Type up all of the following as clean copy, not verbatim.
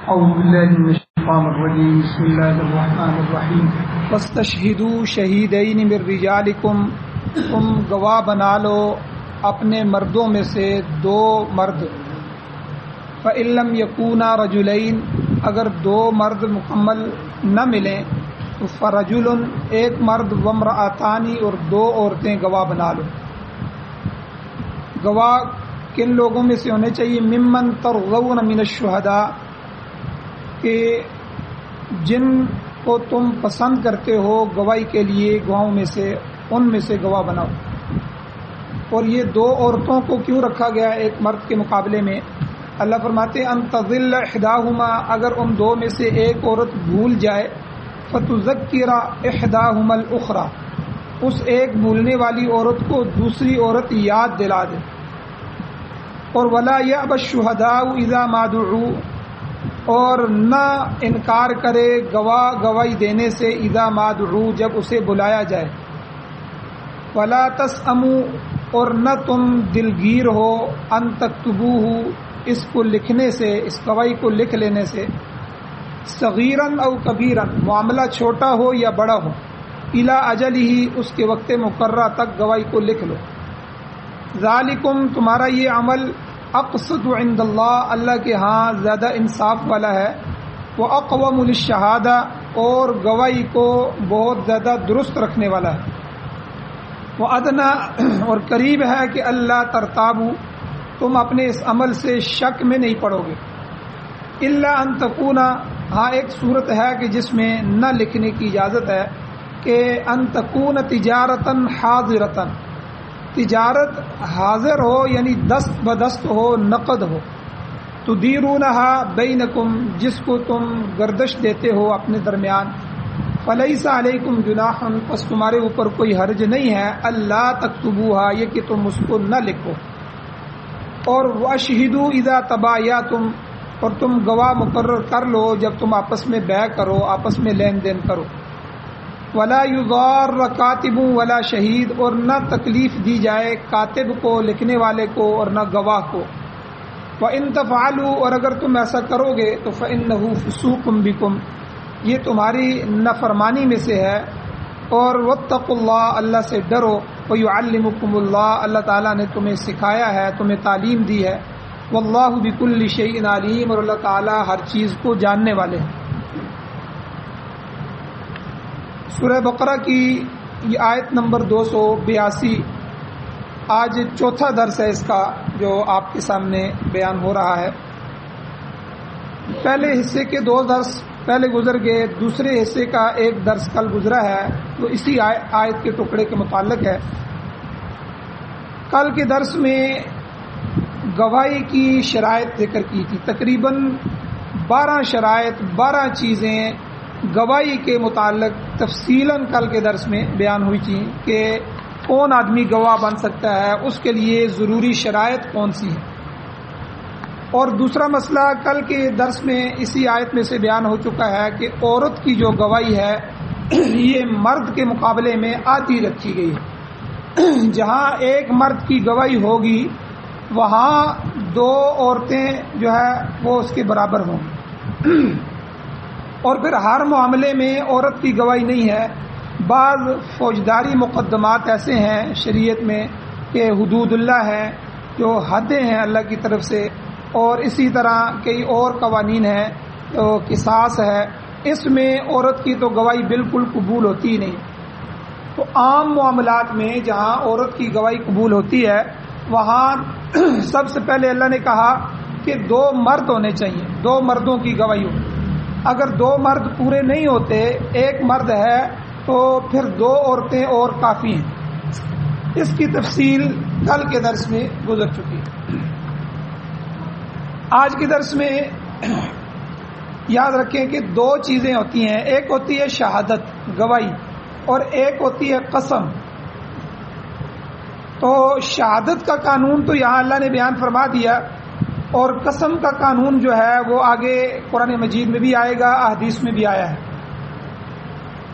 اعوذ باللہ من الشیطان الرجیم بسم اللہ الرحمن الرحیم فاستشہدوا شہیدین من رجالکم، تم گواہ بنا لو اپنے مردوں میں سے 2 مرد۔ فإن لم یکونا رجلین، اگر 2 مرد مکمل نہ ملیں تو فرجل، ایک مرد، وامرأتان، اور 2 عورتیں گواہ بنا لو۔ گواہ کن لوگوں میں سے ہونے چاہیے؟ ممن ترضون من الشہداء، کہ جن کو تم پسند کرتے ہو گواہی کے لیے گواہوں میں سے، ان میں سے گواہ بناؤ۔ اور یہ 2 عورتوں کو کیوں رکھا گیا ہے ایک مرد کے مقابلے میں؟ اللہ فرماتے ہیں ان تضل احداہما، اگر ان 2 میں سے ایک عورت بھول جائے، فتذکر احداہما الاخری، اس ایک بھولنے والی عورت کو دوسری عورت یاد دلا دے۔ اور ولا یأبی الشہداء اذا ما دعوا، اور نہ انکار کرے گواہ گواہی دینے سے، اذا ما دعوا، جب اسے بلایا جائے۔ ولا تسأموا، اور نہ تم دلگیر ہو، ان تکتبوہ، اس کو لکھنے سے، اس گواہی کو لکھ لینے سے، صغیراً او کبیراً، معاملہ چھوٹا ہو یا بڑا ہو، الی اجلہ، اس کے وقت مقررہ تک گواہی کو لکھ لو۔ ذالکم، تمہارا یہ عمل، اقسط عند اللہ، اللہ کے ہاں زیادہ انصاف والا ہے، واقوم للشہادہ، اور گواہی کو بہت زیادہ درست رکھنے والا ہے، وادنا، اور قریب ہے کہ اللہ ترتابو، تم اپنے اس عمل سے شک میں نہیں پڑو گے۔ الا ان تکونا، ہاں ایک صورت ہے کہ جس میں نہ لکھنے کی اجازت ہے، کہ ان تکون تجارتاً حاضرتاً، تجارت حاضر ہو، یعنی دست بدست ہو، نقد ہو، تدیرونہا بینکم، جس کو تم گردش دیتے ہو اپنے درمیان، فلیس علیکم جناح، پس تمہارے اوپر کوئی حرج نہیں ہے، اللہ تکتبوہا، یہ کہ تم اس کو نہ لکھو۔ اور واشہدوا اذا تبایعتم، اور تم گواہ مقرر کر لو جب تم آپس میں بیع کرو، آپس میں لین دین کرو۔ ولا یضار کاتب ولا شہید، اور نہ تکلیف دی جائے کاتب کو، لکھنے والے کو، اور نہ گواہ کو۔ وَإِن تَفْعَلُوا، اور اگر تم ایسا کرو گے تو فَإِنَّهُ فُسُوقٌ بِكُمْ، یہ تمہاری نافرمانی میں سے ہے۔ اور وَاتَّقُوا اللَّهَ، اللہ سے ڈرو، وَيُعَلِّمُكُمُ اللَّهُ، اللہ تعالیٰ نے تمہیں سکھایا ہے، تمہیں تعلیم دی ہے۔ وَاللَّهُ بِكُلِّ شَيْءٍ عَلِيمٌ، اور اللہ تعالیٰ ہر چیز کو جاننے والے ہیں۔ سورہ بقرہ کی یہ آیت نمبر 282، آج چوتھا درس ہے اس کا جو آپ کے سامنے بیان ہو رہا ہے۔ پہلے حصے کے 2 درس پہلے گزر گئے، دوسرے حصے کا ایک درس کل گزرا ہے، تو اسی آیت کے ٹکڑے کے متعلق ہے۔ کل کے درس میں گواہی کی شرائط ذکر کی تھی، تقریباً 12 شرائط، 12 چیزیں گواہی کے متعلق تفصیلاً کل کے درس میں بیان ہوئی تھی کہ کون آدمی گواہ بن سکتا ہے، اس کے لیے ضروری شرائط کون سی ہے۔ اور دوسرا مسئلہ کل کے درس میں اسی آیت میں سے بیان ہو چکا ہے کہ عورت کی جو گواہی ہے یہ مرد کے مقابلے میں آدھی رکھی گئی ہے۔ جہاں ایک مرد کی گواہی ہوگی وہاں 2 عورتیں جو ہے وہ اس کے برابر ہوں گی۔ اور پھر ہر معاملے میں عورت کی گواہی نہیں ہے، بعض فوجداری مقدمات ایسے ہیں شریعت میں کہ حدود اللہ ہیں، جو حدیں ہیں اللہ کی طرف سے، اور اسی طرح کئی اور قوانین ہیں، تو قصاص ہے، اس میں عورت کی تو گواہی بالکل قبول ہوتی ہی نہیں۔ تو عام معاملات میں جہاں عورت کی گواہی قبول ہوتی ہے وہاں سب سے پہلے اللہ نے کہا کہ 2 مرد ہونے چاہیے، 2 مردوں کی گواہی ہو۔ اگر 2 مرد پورے نہیں ہوتے، ایک مرد ہے تو پھر 2 عورتیں اور کافی ہیں۔ اس کی تفصیل کل کے درس میں گزر چکی ہے۔ آج کے درس میں یاد رکھیں کہ 2 چیزیں ہوتی ہیں، ایک ہوتی ہے شہادت، گواہی، اور ایک ہوتی ہے قسم۔ تو شہادت کا قانون تو یہاں اللہ نے بیان فرما دیا، اور قسم کا قانون جو ہے وہ آگے قرآن مجید میں بھی آئے گا، احادیث میں بھی آیا ہے۔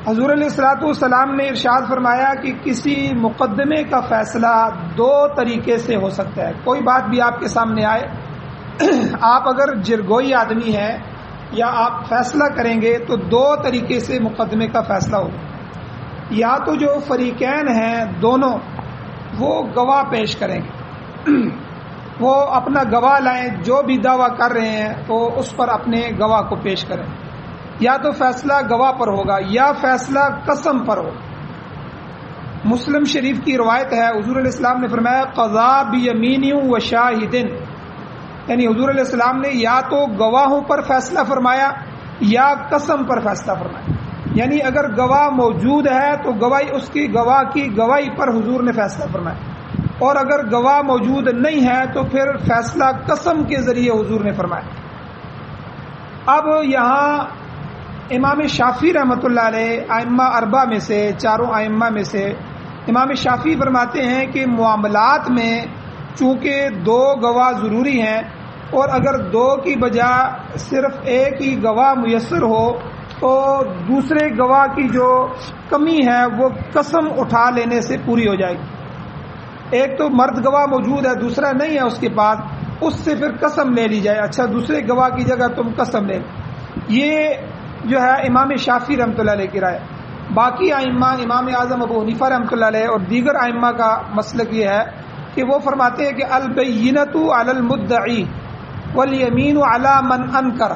حضور علیہ الصلوۃ والسلام نے ارشاد فرمایا کہ کسی مقدمے کا فیصلہ 2 طریقے سے ہو سکتا ہے۔ کوئی بات بھی آپ کے سامنے آئے، آپ اگر جرگوئی آدمی ہیں یا آپ فیصلہ کریں گے تو دو طریقے سے مقدمے کا فیصلہ ہوگا. یا تو جو فریقین ہیں دونوں وہ گواہ پیش کریں گے، وہ اپنا گواہ لائیں، جو بھی دعویٰ کر رہے ہیں تو اس پر اپنے گواہ کو پیش کریں. یا تو فیصلہ گواہ پر ہوگا یا فیصلہ قسم پر ہوگا. مسلم شریف کی روایت ہے، حضور علیہ السلام نے فرمایا قضا بیمین و شاہدن، یعنی حضور علیہ السلام نے یا تو گواہوں پر فیصلہ فرمایا یا قسم پر فیصلہ فرمایا. یعنی اگر گواہ موجود ہے تو گواہی اس کی گواہ کی گواہی پر حضور نے فیصلہ فرمایا، اور اگر گواہ موجود نہیں ہے تو پھر فیصلہ قسم کے ذریعے حضور نے فرمایا. اب یہاں امام شافعی رحمۃ اللہ علیہ ائمہ اربعہ میں سے، چاروں ائمہ میں سے امام شافعی فرماتے ہیں کہ معاملات میں چونکہ دو گواہ ضروری ہیں، اور اگر دو کی بجائے صرف ایک ہی گواہ میسر ہو تو دوسرے گواہ کی جو کمی ہے وہ قسم اٹھا لینے سے پوری ہو جائے گی. ایک تو مرد گواہ موجود ہے، دوسرا نہیں ہے اس کے پاس، اس سے پھر قسم لے لی جائے. اچھا دوسرے گواہ کی جگہ تم قسم لے. یہ جو ہے امام شافعی رحمۃ اللہ علیہ کی رائے. باقی ائمہ امام اعظم ابو حنیفہ رحمۃ اللہ علیہ اور دیگر ائمہ کا مسلک یہ ہے کہ وہ فرماتے ہیں کہ البینۃ علی المدعی والیمین علی من انکر،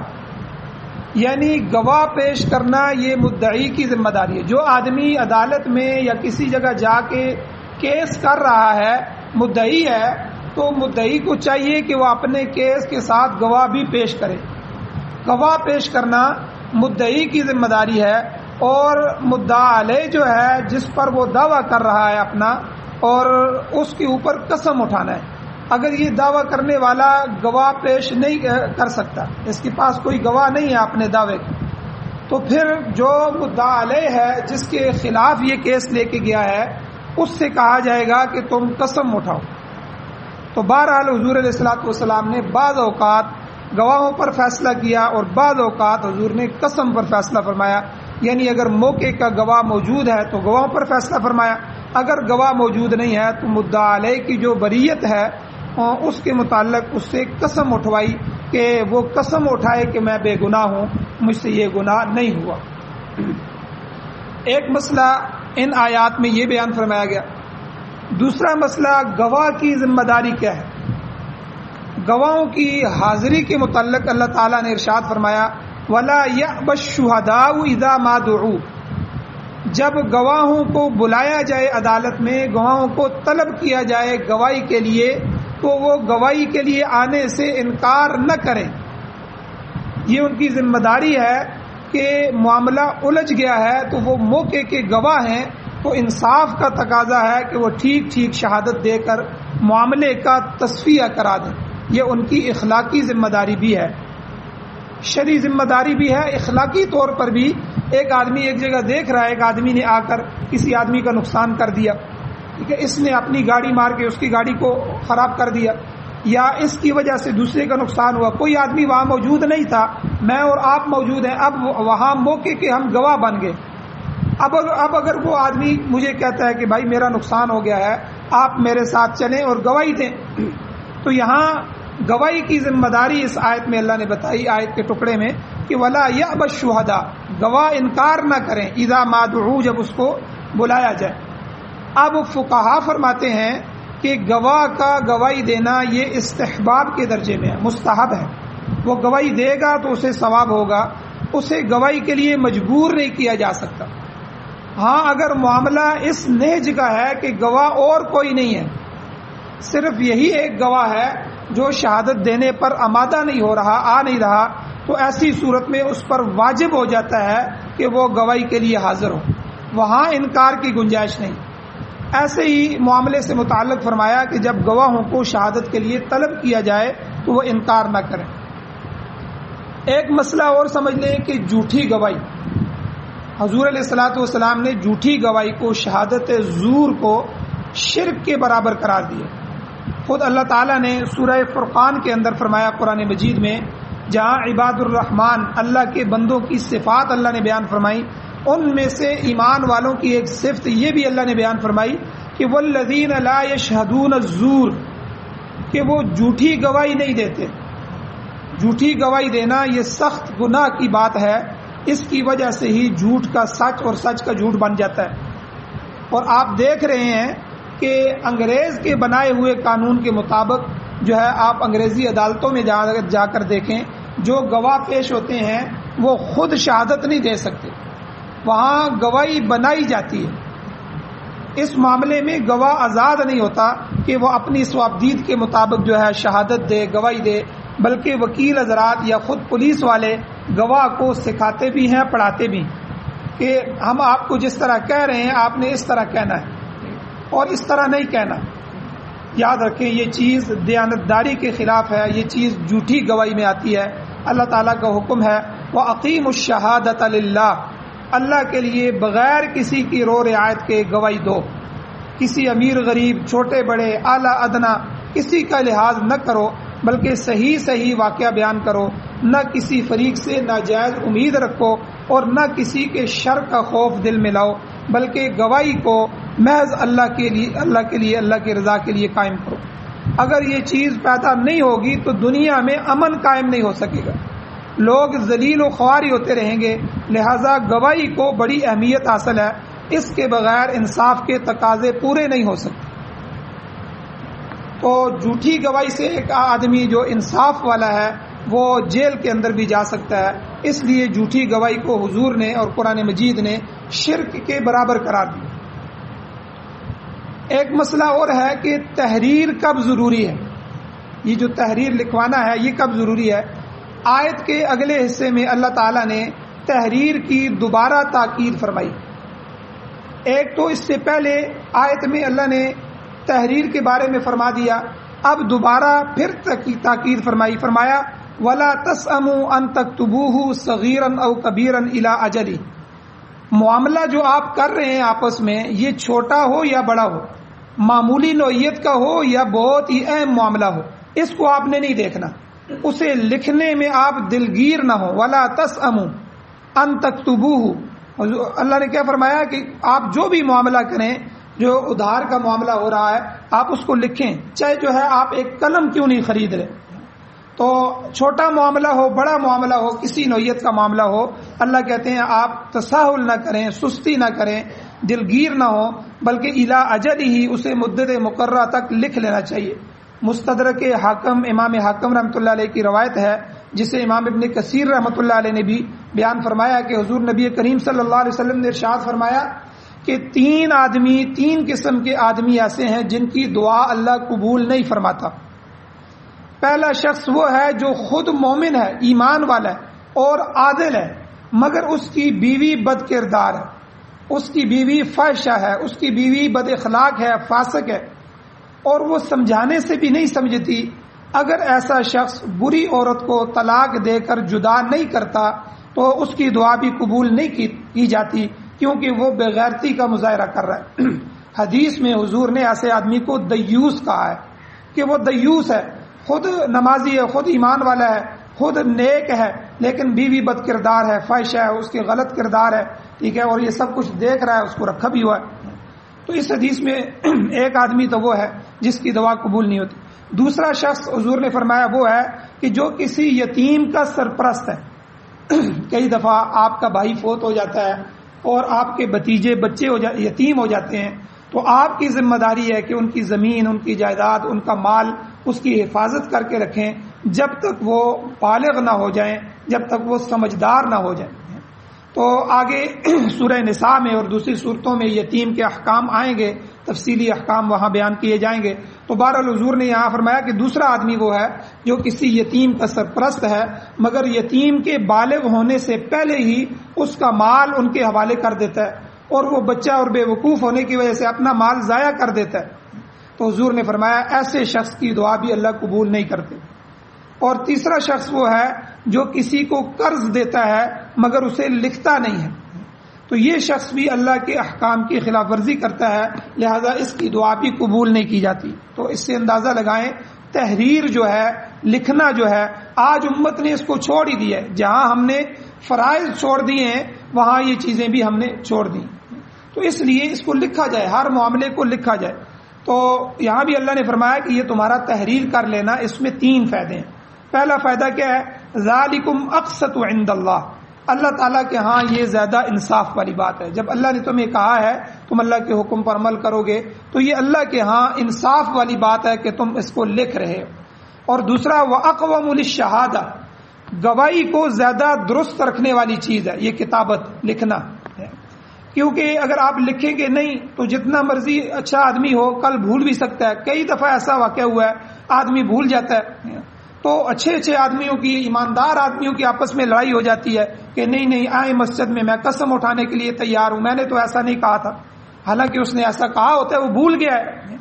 یعنی گواہ پیش کرنا یہ مدعی کی ذمہ داری ہے. جو آدمی عدالت میں یا کسی جگہ جا کے کیس کر رہا ہے، مدعی ہے، تو مدعی کو چاہیے کہ وہ اپنے کیس کے ساتھ گواہ بھی پیش کرے. گواہ پیش کرنا مدعی کی ذمہ داری ہے، اور مدعا علیہ جو ہے جس پر وہ دعویٰ کر رہا ہے اپنا، اور اس کے اوپر قسم اٹھانا ہے. اگر یہ دعویٰ کرنے والا گواہ پیش نہیں کر سکتا، اس کے پاس کوئی گواہ نہیں ہے اپنے دعوے کا، تو پھر جو مدعا علیہ ہے جس کے خلاف یہ کیس لے کے گیا ہے اس سے کہا جائے گا کہ تم قسم اٹھاؤ. تو بہرحال حضور علیہ الصلوۃ والسلام نے بعض اوقات گواہوں پر فیصلہ کیا اور بعض اوقات حضور نے قسم پر فیصلہ فرمایا. یعنی اگر موقع کا گواہ موجود ہے تو گواہوں پر فیصلہ فرمایا، اگر گواہ موجود نہیں ہے تو مدعا علیہ کی جو بریت ہے اس کے متعلق اس سے قسم اٹھوائی کہ وہ قسم اٹھائے کہ میں بے گناہ ہوں، مجھ سے یہ گناہ نہیں ہوا. ایک مسئلہ ان آیات میں یہ بیان فرمایا گیا. دوسرا مسئلہ گواہ کی ذمہ داری کیا ہے. گواہوں کی حاضری کے متعلق اللہ تعالیٰ نے ارشاد فرمایا وَلَا يَأْبَ الشُّهَدَاءُ إِذَا مَا دُعُوا، جب گواہوں کو بلایا جائے عدالت میں، گواہوں کو طلب کیا جائے گواہی کے لیے، تو وہ گواہی کے لیے آنے سے انکار نہ کریں. یہ ان کی ذمہ داری ہے کہ معاملہ الجھ گیا ہے تو وہ موقع کے گواہ ہیں، تو انصاف کا تقاضا ہے کہ وہ ٹھیک ٹھیک شہادت دے کر معاملے کا تصفیہ کرا دیں. یہ ان کی اخلاقی ذمہ داری بھی ہے، شرعی ذمہ داری بھی ہے. اخلاقی طور پر بھی ایک آدمی ایک جگہ دیکھ رہا ہے، ایک آدمی نے آ کر کسی آدمی کا نقصان کر دیا، ٹھیک ہے، اس نے اپنی گاڑی مار کے اس کی گاڑی کو خراب کر دیا، یا اس کی وجہ سے دوسرے کا نقصان ہوا. کوئی آدمی وہاں موجود نہیں تھا، میں اور آپ موجود ہیں، اب وہاں موقع کے ہم گواہ بن گئے. اب اگر وہ آدمی مجھے کہتا ہے کہ بھائی میرا نقصان ہو گیا ہے، آپ میرے ساتھ چلیں اور گواہی دیں، تو یہاں گواہی کی ذمہ داری اس آیت میں اللہ نے بتائی، آیت کے ٹکڑے میں، کہ وَلَا يَأْبَ الشُّهَدَاءُ، گواہ انکار نہ کریں، اذا ما دعوا، جب اس کو بلایا جائے. اب فقہا فرماتے ہیں کہ گواہ کا گواہی دینا یہ استحباب کے درجے میں ہے، مستحب ہے. وہ گواہی دے گا تو اسے ثواب ہوگا، اسے گواہی کے لیے مجبور نہیں کیا جا سکتا. ہاں اگر معاملہ اس نہج کا ہے کہ گواہ اور کوئی نہیں ہے، صرف یہی ایک گواہ ہے جو شہادت دینے پر آمادہ نہیں ہو رہا، آ نہیں رہا، تو ایسی صورت میں اس پر واجب ہو جاتا ہے کہ وہ گواہی کے لیے حاضر ہو، وہاں انکار کی گنجائش نہیں. ایسے ہی معاملے سے متعلق فرمایا کہ جب گواہوں کو شہادت کے لیے طلب کیا جائے تو وہ انکار نہ کریں. ایک مسئلہ اور سمجھ لیں کہ جھوٹی گواہی، حضور علیہ الصلوۃ والسلام نے جھوٹی گواہی کو، شہادت زور کو شرک کے برابر قرار دیا. خود اللہ تعالیٰ نے سورہ فرقان کے اندر فرمایا قرآن مجید میں، جہاں عباد الرحمن اللہ کے بندوں کی صفات اللہ نے بیان فرمائی، ان میں سے ایمان والوں کی ایک صفت یہ بھی اللہ نے بیان فرمائی کہ والذین لا یشہدون الزور، کہ وہ جھوٹی گواہی نہیں دیتے. جھوٹی گواہی دینا یہ سخت گناہ کی بات ہے، اس کی وجہ سے ہی جھوٹ کا سچ اور سچ کا جھوٹ بن جاتا ہے۔ اور آپ دیکھ رہے ہیں کہ انگریز کے بنائے ہوئے قانون کے مطابق جو ہے، آپ انگریزی عدالتوں میں جا کر دیکھیں، جو گواہ پیش ہوتے ہیں وہ خود شہادت نہیں دے سکتے، وہاں گواہی بنائی جاتی ہے۔ اس معاملے میں گواہ آزاد نہیں ہوتا کہ وہ اپنی سوابدید کے مطابق جو ہے شہادت دے، گواہی دے، بلکہ وکیل حضرات یا خود پولیس والے گواہ کو سکھاتے بھی ہیں، پڑھاتے بھی کہ ہم آپ کو جس طرح کہہ رہے ہیں آپ نے اس طرح کہنا ہے اور اس طرح نہیں کہنا۔ یاد رکھیں یہ چیز دیانتداری کے خلاف ہے، یہ چیز جھوٹی گواہی میں آتی ہے۔ اللہ تعالیٰ کا حکم ہے وَأَقِيمُوا الشَّهَادَةَ لِلَّهِ، اللہ کے لیے بغیر کسی کی رو رعایت کے گواہی دو، کسی امیر غریب، چھوٹے بڑے، اعلیٰ ادنا کسی کا لحاظ نہ کرو، بلکہ صحیح واقعہ بیان کرو، نہ کسی فریق سے ناجائز امید رکھو اور نہ کسی کے شر کا خوف دل میں لاؤ، بلکہ گواہی کو محض اللہ کے لیے اللہ کی رضا کے لیے قائم کرو۔ اگر یہ چیز پیدا نہیں ہوگی تو دنیا میں امن قائم نہیں ہو سکے گا، لوگ ذلیل و خواری ہوتے رہیں گے۔ لہذا گواہی کو بڑی اہمیت حاصل ہے، اس کے بغیر انصاف کے تقاضے پورے نہیں ہو سکتے۔ تو جھوٹی گواہی سے ایک آدمی جو انصاف والا ہے وہ جیل کے اندر بھی جا سکتا ہے، اس لیے جھوٹی گواہی کو حضور نے اور قرآن مجید نے شرک کے برابر قرار دیا۔ ایک مسئلہ اور ہے کہ تحریر کب ضروری ہے، یہ جو تحریر لکھوانا ہے یہ کب ضروری ہے۔ آیت کے اگلے حصے میں اللہ تعالیٰ نے تحریر کی دوبارہ تاکید فرمائی۔ ایک تو اس سے پہلے آیت میں اللہ نے تحریر کے بارے میں فرما دیا، اب دوبارہ پھر تاکید فرمائی، فرمایا وَلَا تَسْأَمُوا أَن تَكْتُبُوهُ صَغِيرًا أَوْ كَبِيرًا إِلَىٰ أَجَلِهِ، معاملہ جو آپ کر رہے ہیں آپس میں، یہ چھوٹا ہو یا بڑا ہو، معمولی نوعیت کا ہو یا بہت ہی اہم معاملہ ہو، اس کو آپ نے نہیں دیکھنا، اسے لکھنے میں آپ دلگیر نہ ہو۔ وَلَا تَسْأَمُوا أَن تَكْتُبُوهُ، اللہ نے کیا فرمایا کہ آپ جو بھی معاملہ کریں، جو ادھار کا معاملہ ہو رہا ہے آپ اس کو لکھیں، چاہے جو ہے آپ ایک قلم کیوں نہیں خرید رہے۔ تو چھوٹا معاملہ ہو، بڑا معاملہ ہو، کسی نوعیت کا معاملہ ہو، اللہ کہتے ہیں آپ تساہل نہ کریں، سستی نہ کریں، دلگیر نہ ہو، بلکہ الی اجلہ، اسے مدت مقررہ تک لکھ لینا چاہیے۔ مستدرک حاکم، امام حاکم رحمۃ اللہ علیہ کی روایت ہے، جسے امام ابن کثیر رحمۃ اللہ علیہ نے بھی بیان فرمایا کہ حضور نبی کریم صلی اللہ علیہ وسلم نے ارشاد فرمایا کہ تین قسم کے آدمی ایسے ہیں جن کی دعا اللہ قبول نہیں فرماتا۔ پہلا شخص وہ ہے جو خود مومن ہے، ایمان والا ہے اور عادل ہے، مگر اس کی بیوی بد کردار ہے، اس کی بیوی فاحشہ ہے، اس کی بیوی بد اخلاق ہے، فاسق ہے، اور وہ سمجھانے سے بھی نہیں سمجھتی۔ اگر ایسا شخص بری عورت کو طلاق دے کر جدا نہیں کرتا تو اس کی دعا بھی قبول نہیں کی جاتی، کیونکہ وہ بےغیرتی کا مظاہرہ کر رہا ہے۔ حدیث میں حضور نے ایسے آدمی کو دیوس کہا ہے کہ وہ دیوس ہے، خود نمازی ہے، خود ایمان والا ہے، خود نیک ہے، لیکن بیوی بد کردار ہے، فاحشہ ہے، اس کے غلط کردار ہے، ٹھیک ہے، اور یہ سب کچھ دیکھ رہا ہے، اس کو رکھا بھی ہوا ہے۔ تو اس حدیث میں ایک آدمی تو وہ ہے جس کی دعا قبول نہیں ہوتی۔ دوسرا شخص حضور نے فرمایا وہ ہے کہ جو کسی یتیم کا سرپرست ہے۔ کئی دفعہ آپ کا بھائی فوت ہو جاتا ہے اور آپ کے بھتیجے بچے یتیم ہو جاتے ہیں، تو آپ کی ذمہ داری ہے کہ ان کی زمین، ان کی جائیداد، ان کا مال، اس کی حفاظت کر کے رکھیں جب تک وہ بالغ نہ ہو جائیں، جب تک وہ سمجھدار نہ ہو جائیں۔ تو آگے سورہ نساء میں اور دوسری صورتوں میں یتیم کے احکام آئیں گے، تفصیلی احکام وہاں بیان کیے جائیں گے۔ تو بہرحال حضور نے یہاں فرمایا کہ دوسرا آدمی وہ ہے جو کسی یتیم کا سرپرست ہے، مگر یتیم کے بالغ ہونے سے پہلے ہی اس کا مال ان کے حوالے کر دیتا ہے، اور وہ بچہ اور بے وقوف ہونے کی وجہ سے اپنا مال ضائع کر دیتا ہے۔ تو حضور نے فرمایا ایسے شخص کی دعا بھی اللہ قبول نہیں کرتے۔ اور تیسرا شخص وہ ہے جو کسی کو قرض دیتا ہے مگر اسے لکھتا نہیں ہے، تو یہ شخص بھی اللہ کے احکام کی خلاف ورزی کرتا ہے، لہذا اس کی دعا بھی قبول نہیں کی جاتی۔ تو اس سے اندازہ لگائیں تحریر جو ہے، لکھنا جو ہے، آج امت نے اس کو چھوڑ ہی دیا ہے۔ جہاں ہم نے فرائض چھوڑ دیے ہیں وہاں یہ چیزیں بھی ہم نے چھوڑ دی، تو اس لیے اس کو لکھا جائے، ہر معاملے کو لکھا جائے۔ تو یہاں بھی اللہ نے فرمایا کہ یہ تمہارا تحریر کر لینا، اس میں 3 فائدے ہیں۔ پہلا فائدہ کیا ہے؟ ذالکم اقسط عند اللہ، اللہ تعالیٰ کے ہاں یہ زیادہ انصاف والی بات ہے. جب اللہ نے تمہیں کہا ہے تم اللہ کے حکم پر عمل کرو گے تو یہ اللہ کے ہاں انصاف والی بات ہے کہ تم اس کو لکھ رہے ہو. اور دوسرا وَأَقْوَمُ لِلشَّهَادَةِ، گواہی کو زیادہ درست رکھنے والی چیز ہے یہ کتابت، لکھنا ہے. کیونکہ اگر آپ لکھیں گے نہیں تو جتنا مرضی اچھا آدمی ہو کل بھول بھی سکتا ہے. کئی دفعہ ایسا واقعہ ہوا ہے آدمی بھول جاتا ہے. تو اچھے آدمیوں کی، ایماندار آدمیوں کی آپس میں لڑائی ہو جاتی ہے کہ نہیں آئے مسجد میں، میں قسم اٹھانے کے لیے تیار ہوں، میں نے تو ایسا نہیں کہا تھا، حالانکہ اس نے ایسا کہا ہوتا ہے، وہ بھول گیا ہے.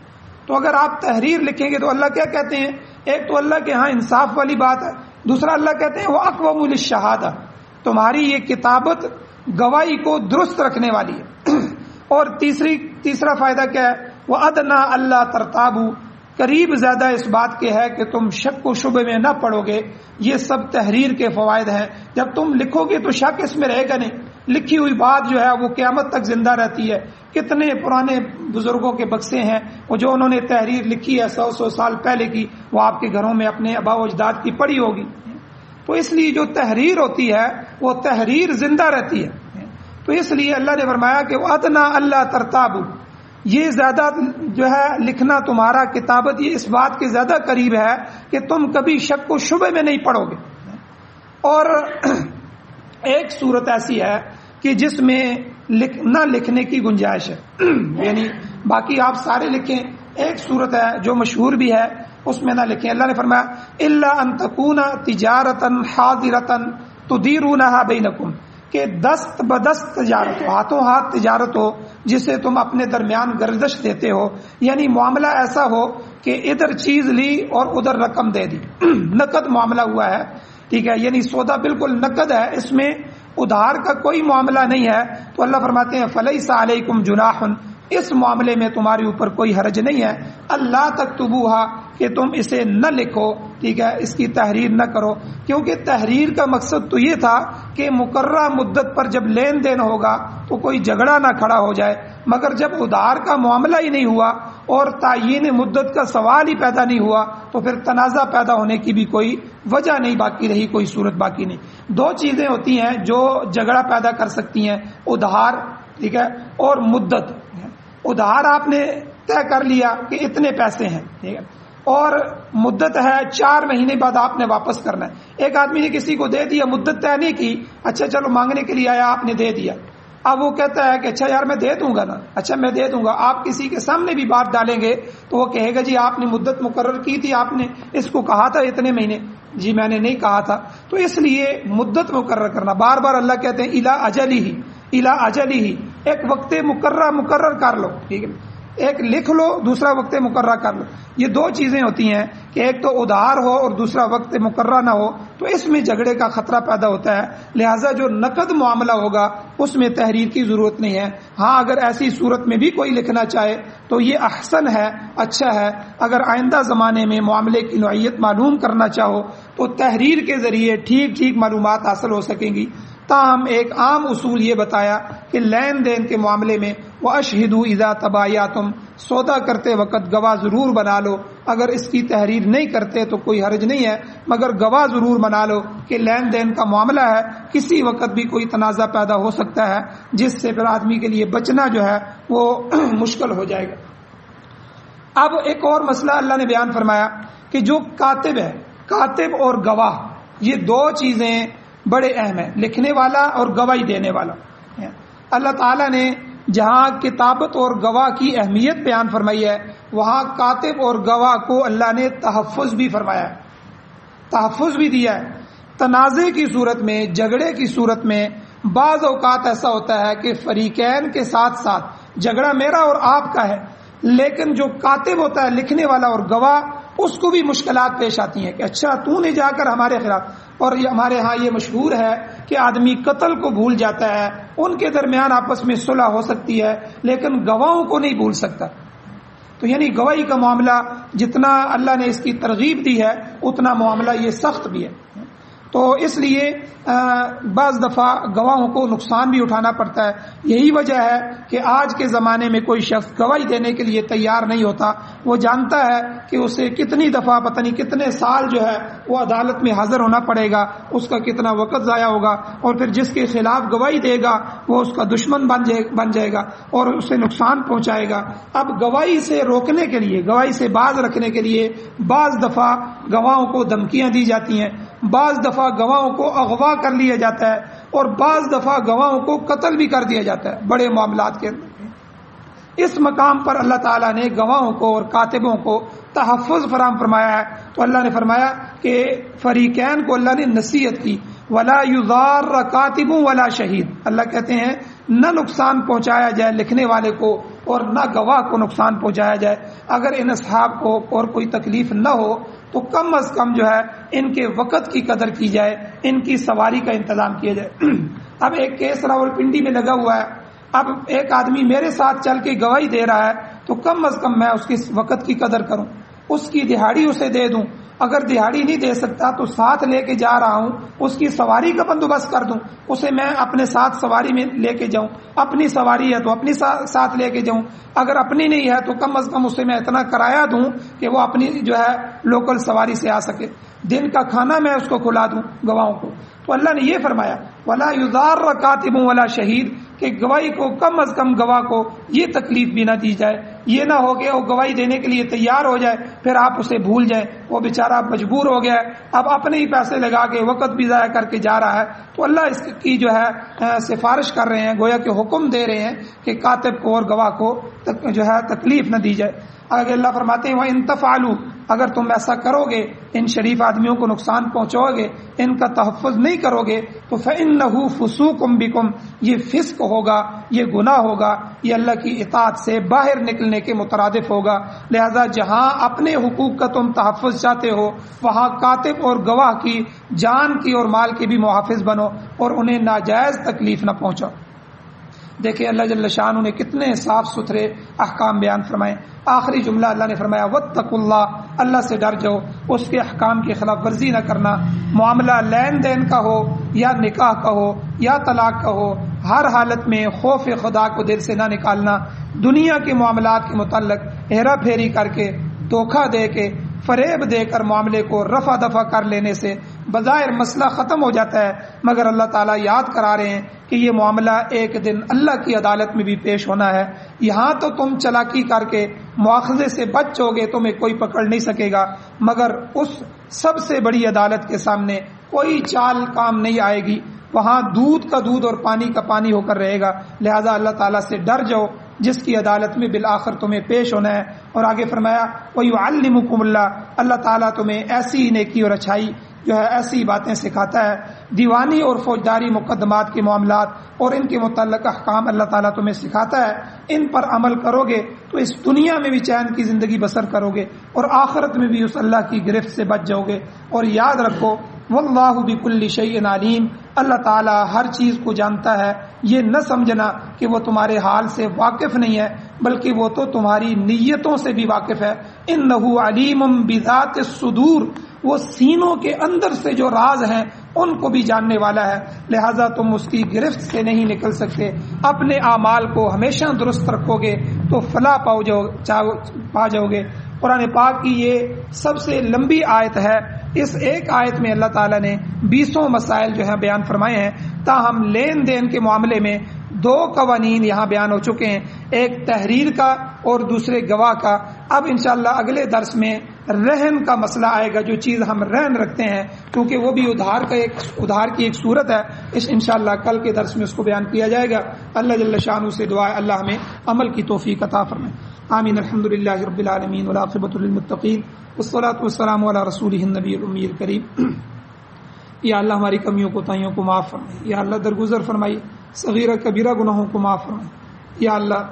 تو اگر آپ تحریر لکھیں گے تو اللہ کیا کہتے ہیں؟ ایک تو اللہ کے ہاں انصاف والی بات ہے، دوسرا اللہ کہتے ہیں وَأَقْوَمُ لِلشَّهَادَةِ، تمہاری یہ کتابت گواہی کو درست رکھنے والی ہے. اور تیسرا فائدہ کیا ہے؟ وَأَدْنَىٰ أَلَّا تَرْتَابُوا، قریب زیادہ اس بات کے ہے کہ تم شک و شبہ میں نہ پڑو گے. یہ سب تحریر کے فوائد ہیں. جب تم لکھو گے تو شک اس میں رہے گا نہیں. لکھی ہوئی بات جو ہے وہ قیامت تک زندہ رہتی ہے. کتنے پرانے بزرگوں کے بکسے ہیں وہ جو انہوں نے تحریر لکھی ہے 100 سال پہلے کی، وہ آپ کے گھروں میں اپنے آباء و اجداد کی پڑی ہوگی. تو اس لیے جو تحریر ہوتی ہے وہ تحریر زندہ رہتی ہے. تو اس لیے اللہ نے فرمایا کہ وَأَدْنَىٰ أَلَّا تَرْتَابُوا، یہ زیادہ جو ہے لکھنا تمہارا کتابت یہ اس بات کے زیادہ قریب ہے کہ تم کبھی شک و شبہ میں نہیں پڑو گے. اور ایک صورت ایسی ہے کہ جس میں نہ لکھنے کی گنجائش ہے، یعنی باقی آپ سارے لکھیں. ایک صورت ہے جو مشہور بھی ہے، اس میں نہ لکھیں. اللہ نے فرمایا الا ان تکون تجارتا حاضرتا تدیرونها بینکم، کہ دست بدست تجارت ہو، ہاتھوں ہاتھ تجارت ہو جسے تم اپنے درمیان گردش دیتے ہو. یعنی معاملہ ایسا ہو کہ ادھر چیز لی اور ادھر رقم دے دی، نقد معاملہ ہوا ہے. ٹھیک ہے، یعنی سودا بالکل نقد ہے، اس میں ادھار کا کوئی معاملہ نہیں ہے. تو اللہ فرماتے ہیں فلیس علیکم جناح، اس معاملے میں تمہارے اوپر کوئی حرج نہیں ہے. اللہ تکتبوہا، کہ تم اسے نہ لکھو. ٹھیک ہے، اس کی تحریر نہ کرو، کیونکہ تحریر کا مقصد تو یہ تھا کہ مقررہ مدت پر جب لین دین ہوگا تو کوئی جھگڑا نہ کھڑا ہو جائے. مگر جب ادھار کا معاملہ ہی نہیں ہوا اور تعیین مدت کا سوال ہی پیدا نہیں ہوا تو پھر تنازع پیدا ہونے کی بھی کوئی وجہ نہیں باقی رہی، کوئی صورت باقی نہیں. دو چیزیں ہوتی ہیں جو جھگڑا پیدا کر سکتی ہیں، ادھار، ٹھیک ہے، اور مدت. ادھار آپ نے طے کر لیا کہ اتنے پیسے ہیں، ٹھیک ہے، اور مدت ہے 4 مہینے بعد آپ نے واپس کرنا ہے. ایک آدمی نے کسی کو دے دیا، مدت طے نہیں کی، اچھا چلو مانگنے کے لیے آیا، آپ نے دے دیا. اب وہ کہتا ہے کہ اچھا یار میں دے دوں گا نا، اچھا میں دے دوں گا. آپ کسی کے سامنے بھی بات ڈالیں گے تو وہ کہے گا جی آپ نے مدت مقرر کی تھی، آپ نے اس کو کہا تھا اتنے مہینے. جی میں نے نہیں کہا تھا. تو اس لیے مدت مقرر کرنا، بار بار اللہ کہتے ہیں الا اجلہ، ایک وقت مقرر کر لو. ٹھیک ہے، ایک لکھ لو، دوسرا وقت مقررہ کر لو. یہ دو چیزیں ہوتی ہیں کہ ایک تو ادھار ہو اور دوسرا وقت مقررہ نہ ہو، تو اس میں جھگڑے کا خطرہ پیدا ہوتا ہے. لہٰذا جو نقد معاملہ ہوگا اس میں تحریر کی ضرورت نہیں ہے. ہاں اگر ایسی صورت میں بھی کوئی لکھنا چاہے تو یہ احسن ہے، اچھا ہے. اگر آئندہ زمانے میں معاملے کی نوعیت معلوم کرنا چاہو تو تحریر کے ذریعے ٹھیک معلومات حاصل ہو سکیں گی. تاہم ایک عام اصول یہ بتایا کہ لین دین کے معاملے میں وَأَشْهِدُوا إِذَا تَبَايَعْتُمْ، سودا کرتے وقت گواہ ضرور بنا لو. اگر اس کی تحریر نہیں کرتے تو کوئی حرج نہیں ہے، مگر گواہ ضرور بنا لو کہ لین دین کا معاملہ ہے، کسی وقت بھی کوئی تنازع پیدا ہو سکتا ہے جس سے پھر آدمی کے لیے بچنا جو ہے وہ مشکل ہو جائے گا. اب ایک اور مسئلہ اللہ نے بیان فرمایا کہ جو کاتب ہے، کاتب اور گواہ، یہ دو چیزیں بڑے اہم ہیں، لکھنے والا اور گواہی دینے والا. اللہ تعالیٰ نے جہاں کتابت اور گواہ کی اہمیت بیان فرمائی ہے وہاں کاتب اور گواہ کو اللہ نے تحفظ بھی فرمایا ہے، تحفظ بھی دیا ہے. تنازع کی صورت میں، جھگڑے کی صورت میں بعض اوقات ایسا ہوتا ہے کہ فریقین کے ساتھ ساتھ جھگڑا میرا اور آپ کا ہے، لیکن جو کاتب ہوتا ہے، لکھنے والا اور گواہ، اس کو بھی مشکلات پیش آتی ہیں کہ اچھا تو نے جا کر ہمارے خلاف. اور ہمارے ہاں یہ مشہور ہے کہ آدمی قتل کو بھول جاتا ہے، ان کے درمیان آپس میں صلح ہو سکتی ہے لیکن گواہوں کو نہیں بھول سکتا. تو یعنی گواہی کا معاملہ جتنا اللہ نے اس کی ترغیب دی ہے اتنا معاملہ یہ سخت بھی ہے. تو اس لیے بعض دفعہ گواہوں کو نقصان بھی اٹھانا پڑتا ہے. یہی وجہ ہے کہ آج کے زمانے میں کوئی شخص گواہی دینے کے لیے تیار نہیں ہوتا. وہ جانتا ہے کہ اسے کتنی دفعہ پتہ نہیں کتنے سال جو ہے وہ عدالت میں حاضر ہونا پڑے گا، اس کا کتنا وقت ضائع ہوگا، اور پھر جس کے خلاف گواہی دے گا وہ اس کا دشمن بن جائے گا اور اسے نقصان پہنچائے گا. اب گواہی سے روکنے کے لیے، گواہی سے باز رکھنے کے لیے بعض دفعہ گواہوں کو دھمکیاں دی جاتی ہیں، بعض دفعہ گواہوں کو اغوا کر لیا جاتا ہے، اور بعض دفعہ گواہوں کو قتل بھی کر دیا جاتا ہے بڑے معاملات کے اندر. اس مقام پر اللہ تعالیٰ نے گواہوں کو اور کاتبوں کو تحفظ فراہم فرمایا ہے. تو اللہ نے فرمایا کہ فریقین کو اللہ نے نصیحت کی، ولا یضار کاتب ولا شہید. اللہ کہتے ہیں نہ نقصان پہنچایا جائے لکھنے والے کو اور نہ گواہ کو نقصان پہنچایا جائے. اگر ان اصحاب کو اور کوئی تکلیف نہ ہو تو کم از کم جو ہے ان کے وقت کی قدر کی جائے، ان کی سواری کا انتظام کیا جائے. اب ایک کیس راولپنڈی میں لگا ہوا ہے، اب ایک آدمی میرے ساتھ چل کے گواہی دے رہا ہے تو کم از کم میں اس کی وقت کی قدر کروں، اس کی دہاڑی اسے دے دوں. اگر دہاڑی نہیں دے سکتا تو ساتھ لے کے جا رہا ہوں، اس کی سواری کا بندوبست کر دوں، اسے میں اپنے ساتھ سواری میں لے کے جاؤں. اپنی سواری ہے تو اپنی ساتھ لے کے جاؤں، اگر اپنی نہیں ہے تو کم از کم اسے میں اتنا کرایہ دوں کہ وہ اپنی جو ہے لوکل سواری سے آ سکے. دن کا کھانا میں اس کو کھلا دوں گواہوں کو. تو اللہ نے یہ فرمایا ولا یضار کاتب ولا شہید، کہ گواہی کو کم از کم گواہ کو یہ تکلیف بھی نہ دی جائے. یہ نہ ہو کہ وہ گواہی دینے کے لیے تیار ہو جائے پھر آپ اسے بھول جائیں، وہ بیچارہ مجبور ہو گیا ہے، اب اپنے ہی پیسے لگا کے وقت بھی ضائع کر کے جا رہا ہے. تو اللہ اس کی جو ہے سفارش کر رہے ہیں، گویا کہ حکم دے رہے ہیں کہ کاتب کو اور گواہ کو جو ہے تکلیف نہ دی جائے. آگے اللہ فرماتے ہیں وَإِن تَفْعَلُوا، اگر تم ایسا کرو گے، ان شریف آدمیوں کو نقصان پہنچاؤ گے، ان کا تحفظ نہیں کرو گے، تو فَإِنَّهُ فُسُوقٌ بِكُمْ، یہ فسق ہوگا، یہ گناہ ہوگا، یہ اللہ کی اطاعت سے باہر نکلنے کے مترادف ہوگا. لہذا جہاں اپنے حقوق کا تم تحفظ چاہتے ہو وہاں کاتب اور گواہ کی جان کی اور مال کی بھی محافظ بنو اور انہیں ناجائز تکلیف نہ پہنچاؤ. دیکھیں اللہ جل شانہ نے کتنے صاف ستھرے احکام بیان فرمائے. آخری جملہ اللہ نے فرمایا واتقوا اللہ، اللہ سے ڈر جاؤ، اس کے احکام کی خلاف ورزی نہ کرنا. معاملہ لین دین کا ہو یا نکاح کا ہو یا طلاق کا ہو، ہر حالت میں خوف خدا کو دل سے نہ نکالنا. دنیا کے معاملات کے متعلق ہیرا پھیری کر کے، دھوکہ دے کے، فریب دے کر معاملے کو رفع دفع کر لینے سے بظاہر مسئلہ ختم ہو جاتا ہے، مگر اللہ تعالیٰ یاد کرا رہے ہیں کہ یہ معاملہ ایک دن اللہ کی عدالت میں بھی پیش ہونا ہے. یہاں تو تم چلاکی کر کے مواخذے سے بچ جاؤ گے، تمہیں کوئی پکڑ نہیں سکے گا، مگر اس سب سے بڑی عدالت کے سامنے کوئی چال کام نہیں آئے گی. وہاں دودھ کا دودھ اور پانی کا پانی ہو کر رہے گا. لہذا اللہ تعالیٰ سے ڈر جاؤ جس کی عدالت میں بالآخر تمہیں پیش ہونا ہے. اور آگے فرمایا وَيُعَلِّمُكُمُ اللَّهُ، اللہ تعالیٰ تمہیں ایسی نیکی اور اچھائی جو ہے ایسی باتیں سکھاتا ہے. دیوانی اور فوجداری مقدمات کے معاملات اور ان کے متعلق احکام اللہ تعالیٰ تمہیں سکھاتا ہے. ان پر عمل کرو گے تو اس دنیا میں بھی چین کی زندگی بسر کرو گے اور آخرت میں بھی اس اللہ کی گرفت سے بچ جاؤ گے. اور یاد رکھو واللہ بکل شیء علیم، اللہ تعالیٰ ہر چیز کو جانتا ہے. یہ نہ سمجھنا کہ وہ تمہارے حال سے واقف نہیں ہے، بلکہ وہ تو تمہاری نیتوں سے بھی واقف ہے. انہ علیم بذات الصدور، وہ سینوں کے اندر سے جو راز ہیں ان کو بھی جاننے والا ہے. لہذا تم اس کی گرفت سے نہیں نکل سکتے. اپنے اعمال کو ہمیشہ درست رکھو گے تو فلاح پا جاؤ گے. قرآن پاک کی یہ سب سے لمبی آیت ہے. اس ایک آیت میں اللہ تعالیٰ نے 20 مسائل جو ہیں بیان فرمائے ہیں. تاہم لین دین کے معاملے میں 2 قوانین یہاں بیان ہو چکے ہیں، ایک تحریر کا اور دوسرے گواہ کا. اب انشاءاللہ اگلے درس میں رہن کا مسئلہ آئے گا، جو چیز ہم رہن رکھتے ہیں، کیونکہ وہ بھی ادھار کی ایک صورت ہے. اس انشاءاللہ کل کے درس میں اس کو بیان کیا جائے گا. اللہ جل شانہ سے دعا ہے اللہ ہمیں عمل کی توفیق عطا فرمائے. آمین. الحمدللہ رب العالمین والعاقبۃ للمتقین والصلاۃ والسلام علی رسولہ النبی الامی الکریم. یا اللہ ہماری کمیوں کوتاہیوں کو معاف فرمائے. یا اللہ درگزر فرمائیے، صغیرہ کبیرہ گناہوں کو معاف فرمائے. یا اللہ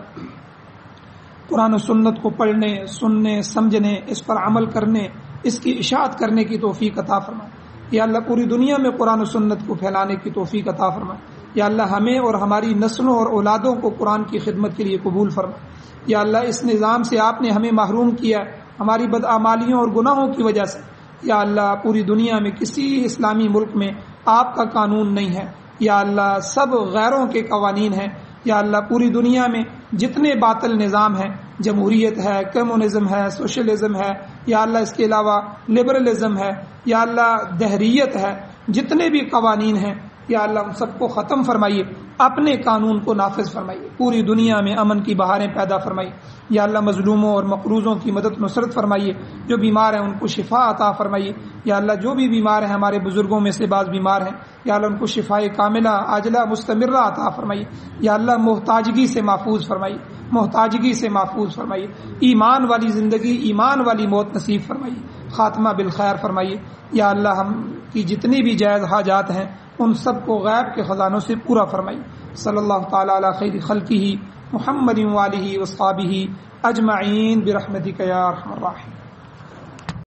قرآن و سنت کو پڑھنے، سننے، سمجھنے، اس پر عمل کرنے، اس کی اشاعت کرنے کی توفیق عطا فرمائے. یا اللہ پوری دنیا میں قرآن و سنت کو پھیلانے کی توفیق عطا فرمائے. یا اللہ ہمیں اور ہماری نسلوں اور اولادوں کو قرآن کی خدمت کے لیے قبول فرمائے. یا اللہ اس نظام سے آپ نے ہمیں محروم کیا ہماری بدعمالیوں اور گناہوں کی وجہ سے. یا اللہ پوری دنیا میں کسی اسلامی ملک میں آپ کا قانون نہیں ہے، یا اللہ سب غیروں کے قوانین ہیں، یا اللہ پوری دنیا میں جتنے باطل نظام ہیں، جمہوریت ہے، کمیونزم ہے، سوشلزم ہے، یا اللہ اس کے علاوہ لبرلزم ہے، یا اللہ دہریت ہے، جتنے بھی قوانین ہیں یا اللہ ان سب کو ختم فرمائیے، اپنے قانون کو نافذ فرمائیے، پوری دنیا میں امن کی بہاریں پیدا فرمائیے، یا اللہ مظلوموں اور مقروضوں کی مدد نصرت فرمائیے، جو بیمار ہیں ان کو شفا عطا فرمائیے، یا اللہ جو بھی بیمار ہیں، ہمارے بزرگوں میں سے بعض بیمار ہیں، یا اللہ ان کو شفائے کاملہ عاجلہ مستمرہ عطا فرمائیے، یا اللہ محتاجگی سے محفوظ فرمائیے، محتاجگی سے محفوظ فرمائیے، ایمان والی زندگی، ایمان والی موت نصیب فرمائیے، خاتمہ بالخیر فرمائیے، یا اللہ ہم کی جتنی بھی جائز حاجات ہیں ان سب کو غیب کے خزانوں سے پورا فرمائیے۔ صلی اللہ تعالی علی خیر خلقہ محمد وآلہ وصحبہ اجمعین برحمتک یا ارحم الراحمین۔